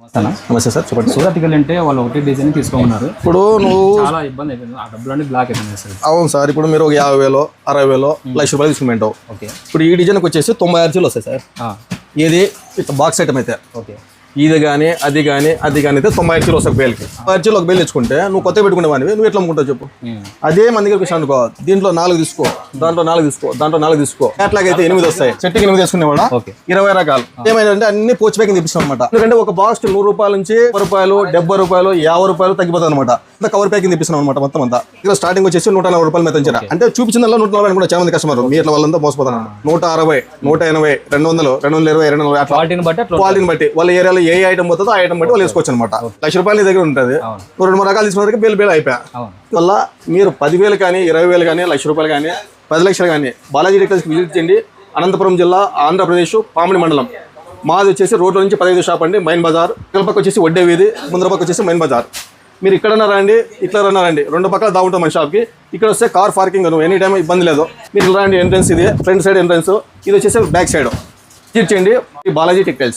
నమస్తే సార్, చెప్పండి. సూరత్కి అంటే వాళ్ళు ఒకటి డిజైన్ తీసుకోమన్నారు. ఇప్పుడు నువ్వు చాలా ఇబ్బంది అయిపోయింది, ఆ డబ్బులన్నీ బ్లాక్ అయిపోయింది సార్. అవును సార్, ఇప్పుడు మీరు ఒక 50,000 60,000 లక్ష రూపాయలు తీసుకుంటావు. ఓకే, ఇప్పుడు ఈ డిజైన్కి వచ్చేసి 96 RGలు వస్తాయి సార్. ఏది ఇట్లా బాక్స్ ఐటమ్ అయితే ఓకే, ఇది కానీ అది కానీ అయితే 90 RGలు వస్తాయి. బేల్కి 90 RGలు ఒక బేల్ తెచ్చుకుంటే నువ్వు కొత్త పెట్టుకునేవాడివి, నువ్వు ఎట్లా అమ్ముకుంటావు చెప్పు. అదే మన దగ్గర విషయం అనుకో, దీంట్లో 4 తీసుకో, దాంట్లో 4 తీసుకో, దాంట్లో 4 తీసుకో, అట్లాగైతే 8 వస్తాయి. చెట్టుకి 8 తీసుకునేవాడా 20 రకాలు. ఏమైందంటే అన్ని పోచ్ ప్యాకింగ్ తెప్పిస్తాం అనమాట. ఎందుకంటే ఒక బాక్స్ 100 రూపాయల నుంచి 10 రూపాయలు 70 రూపాయలు 50 రూపాయలు తగ్గిపోతుంది అనమాట. కవర్ ప్యాకింగ్ తెప్పిస్తున్నాం అనమాట. మొత్తం అంతా ఇక్కడ స్టార్టింగ్ వచ్చేసి 140 రూపాయలు మీద అంటే చూపించిన 140 అనుకుంటే చాలా మంది కస్టమర్ మీ ఇట్లా వాళ్ళంతా మోసపోతున్నారు. 160 180 200 220 240 క్వాలిటీని బట్టి వాళ్ళ ఏరియాలో ఏ ఐటమ్ పోతుందో ఆ ఐటమ్ బట్టి వాళ్ళు వేసుకోవచ్చు అనమాట. లక్ష రూపాయలు నీ దగ్గర ఉంటుంది, 2 రకాలు తీసుకున్న బేల్ అయిపోయా. వల్ల మీరు 10,000 కానీ 20,000 కానీ లక్ష రూపాయలు కానీ 10 లక్షలు కానీ బాలాజీ టెక్స్టైల్స్కి విజిట్ చేయండి. అనంతపురం జిల్లా, ఆంధ్రప్రదేశ్, పామిడి మండలం. మాది వచ్చేసి రోడ్ల నుంచి 15 షాప్ అండి, మైన్ బజార్. ఇక్కల పక్క వచ్చేసి వడ్డే వీధి, ముందర పక్క వచ్చేసి మైన్ బజార్. మీరు ఇక్కడన్నా రండి, ఇట్లా రండి, 2 పక్కల దాగుంటాం మన షాప్కి. ఇక్కడ వస్తే కార్ పార్కింగ్ ఎనీ టైం ఇబ్బంది లేదు. మీరు రండి, ఎంట్రెన్స్ ఇది ఫ్రంట్ సైడ్ ఎంట్రెన్స్, ఇది వచ్చేసి బ్యాక్ సైడ్. విజిట్ చేయండి బాలాజీ టెక్స్టైల్స్.